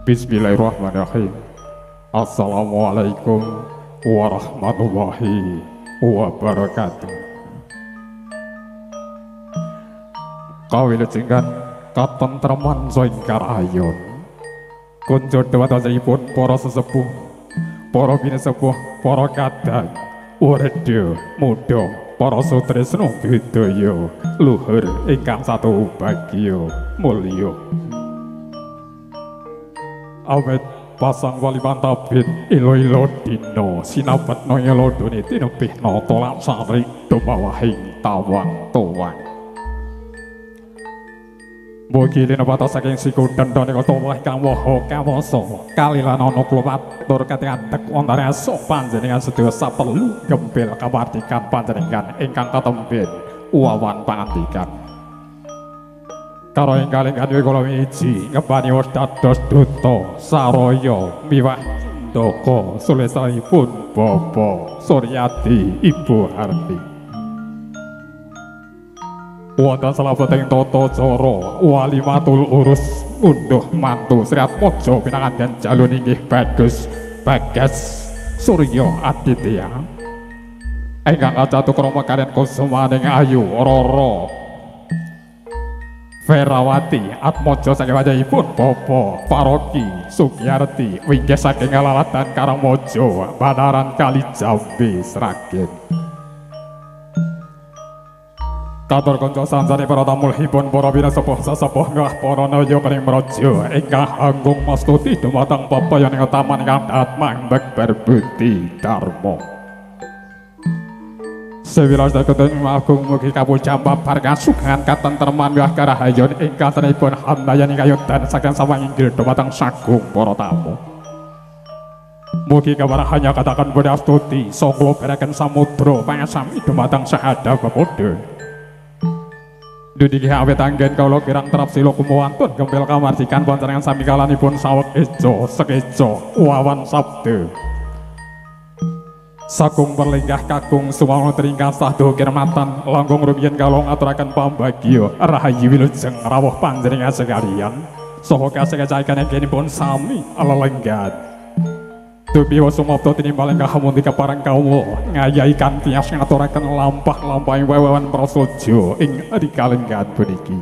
Bismillahirrahmanirrahim. Assalamualaikum warahmatullahi wabarakatuh. Kawilujengan katentreman saengkar ayon. Kunjo dewataipun para sesepuh, para binisepuh, para kadang, ureda, muda, para sutresna budaya, luhur ingkang satu bagya mulya. Awet pasang wali mantabit ilo-ilo dino sinabat noyelo duni tinepih noto lansari dumawahing tawang tuwang mugi linapata saking siku dendone kotolah kang woho kawoso kalilan ono klumatur katiatek ontare aso panjenengan sedaya sapelu gempil kamardikan panjenengan ingkang katembin wawan pangandikan karo ingkang kalih kula miji ngebani dados duta saraya miwah ndaka sulesanipun Bapak Suryati Ibu Harti wonten salabeting tata cara walimatul urus unduh mantu Sri Atmaja pinangandian jalun inggih Bagas Surya Aditya ingkang kacatu krama kaliyan kusumaning ayu Rara Ferawati Atmaja saking wajahipun Bapak Paroki Sugiyarti winggih saking Lalatan Karangmojo Banaran Kali Jambe Sragen katur kanca sanjane para tamulipun para pinasepuh sasepuh ngah para naya kening mraja ingkang anggung mastuti dumateng papayaning taman ingkang datmandheg berbudi dharma sewilas daketing agung mugi kapuja babar kasugengan katentreman miwah karahayon ingkang tenipun handayani kayutan saking sawang inggil dumateng sagung para tamu. Mugi kawarahannya katakan Budi Astuti sangga beraken samudra pangasami dumateng sahada pepodo. Dugi awet anggen kawula kirang terap sila kumuwantun gempil kamardikan panjenengan sami kalanipun saweg eja sekeja wawan sabda. Sagung perlinggah kakung suwangun teringkang sahdo kirmatan langkung rumiyin kawula ngaturaken pambagya rahayu wilujeng rawuh panjenengan sekaliyan saha kasekacakan ingkangipun sami lelenggan dupi wasumapta tinimbal ingkang hamunti kepareng kawula ngayahi kanthi ngaturaken lampah-lampahing wewehan prasaja ing rikalenggan puniki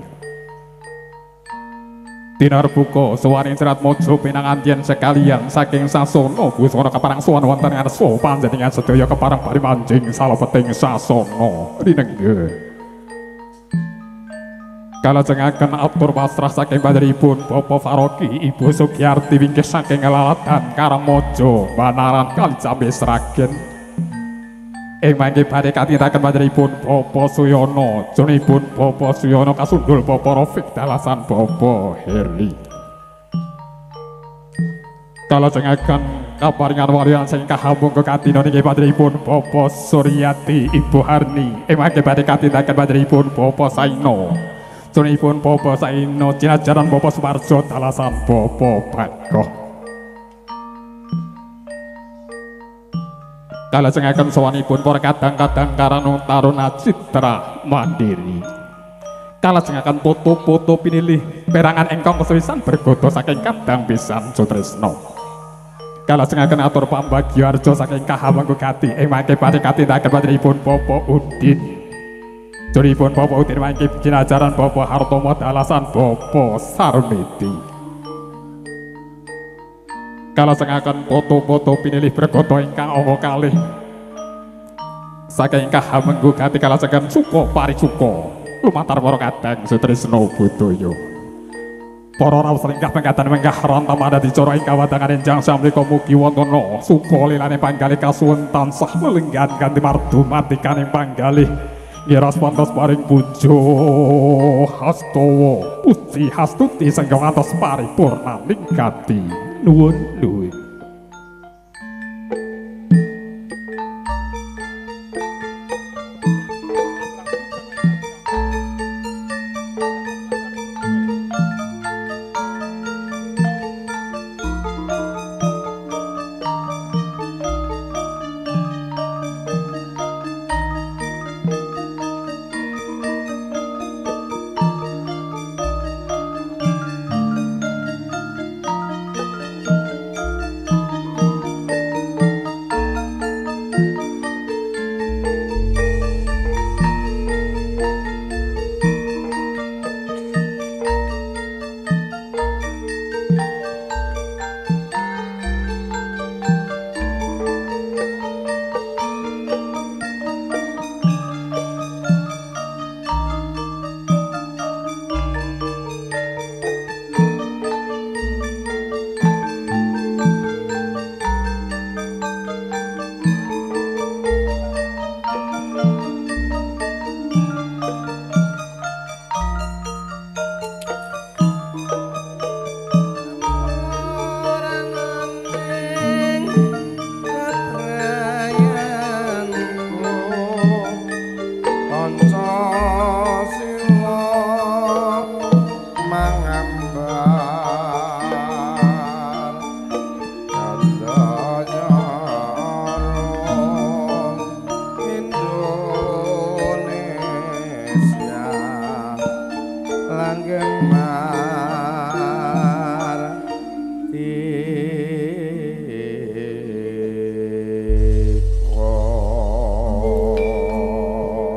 Dinar buka suwaning Sri Atmaja pinangandian sekalian saking sasana busana keparang suwan wonten ngarsa panjenengan sedaya keparang parimanjing salebeting sasana rinengga kalajengaken atur pasrah saking panjenenganipun Bapak Paroki Ibu Sugiyarti winggih saking Lalatan Karangmojo Banaran Kali Jambe Sragen ing mangke badhe katitaken panjenenganipun Bapak Suyono junipun Bapak Suyono kasundul Bapak Rafiq dalasan Bapak Heri kalajengaken kaparingan warian sing kahambung kekatina nggih panjenenganipun Bapak Suryati Ibu Harni ing mangke badhe katitaken panjenenganipun Bapak Saino junipun Bapak Saino jinajaran Bapak Sumarjo dalasan Bapak Bagoh kalajengaken sawanipun para kadang-kadang karang taruna citra mandiri kalajengaken foto-foto pinilih perangan ingkang kesuwisan bergoto saking kadang pisan sutresna kalajengaken atur pambagya arja saking kahawang gati ing mangke badhe katindakaken panjenenganipun Bapak Udin junipun Bapak Udin mangke jinajaran Bapak Hartomo dalasan Bapak Sarmiti kalajengaken foto-foto pinilih bergoto ingkang angka kalih saking kahamenggu gati kalajengaken suka parisuka lumantar para kadang sutresna budaya para rawuh ingkang pengkatan menggah rantam ada dicara ing kawadangan enjang samrika mugi wonten suka lilane panggalih kasuwun tansah melenggan kanthi mardu matikaning panggalih ngiras pantos paring pujo hastawa puji hastuti sengga ngantos paripurna ningkati nuwun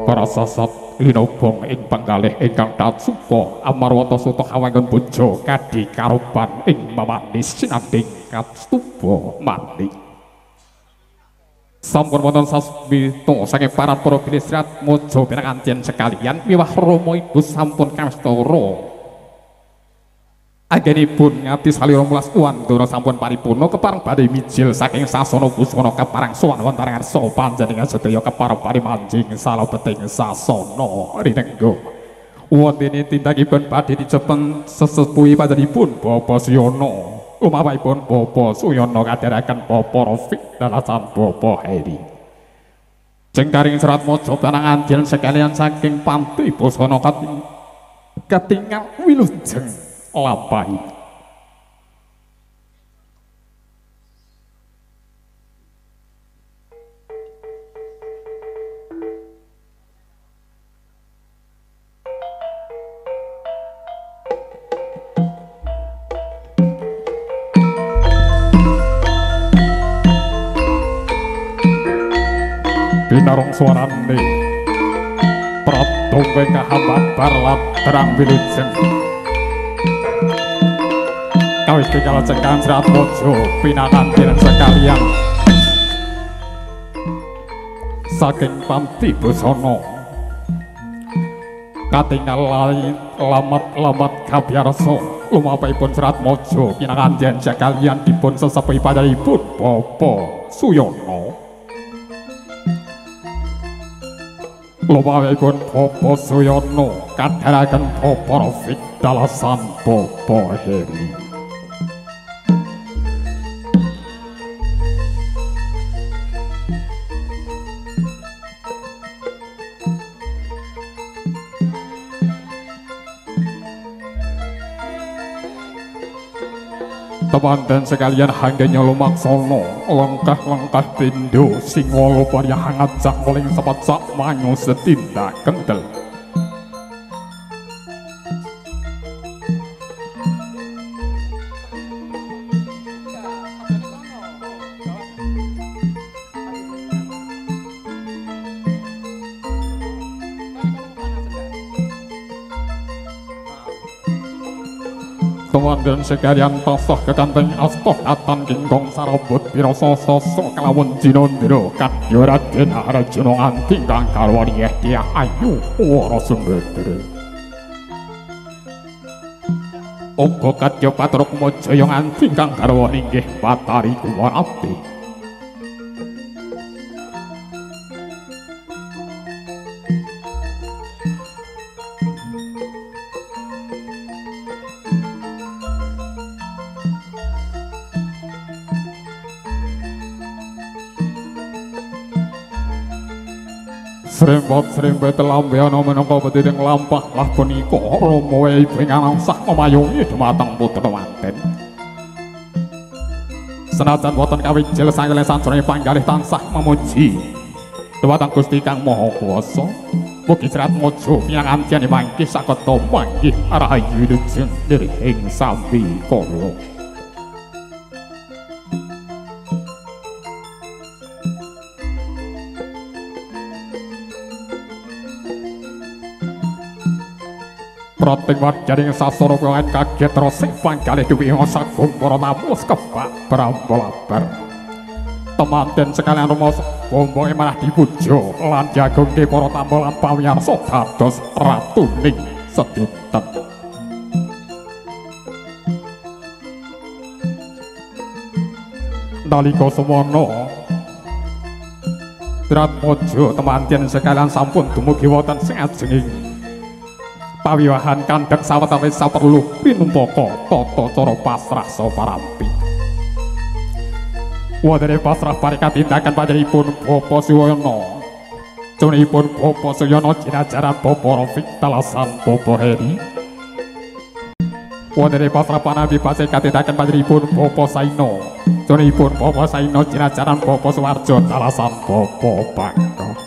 para sasat linobong ing panggalih ingkang tatsupa amarwata suta kawangun bojo kadi karupan ing mamanis sinanding katstupa mandi sampun wonten sasmita saking para para bilistrat mojo pinanganten sekalian miwah Rama Ibu sampun kastara anggenipun ngati salira mulas wandara sampun paripurna kepareng badhe mijil saking sasana busana kepareng sowan wonten ngarsa panjenengan sedaya kepareng parimanjing salebeting sasana rinengga wonten tindakipun badhe dicepeng sesepuhi panjenenganipun Bapak Suyana umawipun Bapak Suyana kadharaken Bapak Rafiq dalasan Bapak Heri jengkaring serat maca panangandian sekalian saking panti busana katingal wilujeng lampahi binarong suarane pratombe kahabat barlat terang wilujeng kawis tinggal cekang serat mojo pinanganten sekalian saking panti busana katingal lamat kabiarsa lumapahipun serat mojo pinanganten sekalian dipun sesepuhi panjenenganipun Bapak Suyana lumapahipun Bapak Suyana kadharaken Bapak Rafiq dalasan Bapak Heri teman-teman sekalian hanggenya lumaksana langkah-langkah pindo sing wala paryahan ngajak muling sepacak manyu setindak kendel dan sekalian tasah kekanteng astoh atan kinggong sarabut pirasa sasa kelawan jinandra kadya Raden Arjuna nganti kang karwani Dyah Ayu Wara Sumedra uga kadya Patrukmajaya nganti kang garwani inggih Batari Kuwarati Srembet lambe ana menangka petiting lampah lah punika Rama Ibu ingkang tansah memayungi dhumateng putra manten. Senajan boten kawijil sanglesan jroning panggalih tansah memuji dhumateng Gusti Kang Maha Kuwasa. Mugi Serat Mojo pinangantian mangke saketa manggih rahayu lujeng nirhing sami kala. Prating wadyaning sasana kawit kaget rasing panggalih dewi sagung para tamu kebak brambo-labar. Temanten sekalian rumoso bomboke malah dipuja lan jagongke para tamu lan pamiyarsa dados ratuning sedinten. Nalika semana Serat Mojo temanten sekalian sampun dumugi wonten sing ajenging pawiwahan kandhek sawetawis saperlu pinumpaka tata cara pasrah saha parampi. Wonten pasrah paringkat tindakan panjenenganipun Bapak Suyana. Junipun Bapak Suyana jinajaran Bapak Rafiq dalasan Bapak Heri. Wonten pasrah panabi paringkat tindakan panjenenganipun Bapak Saina. Junipun Bapak Saina jinajaran Bapak Suwarjo dalasan Bapak Bangka.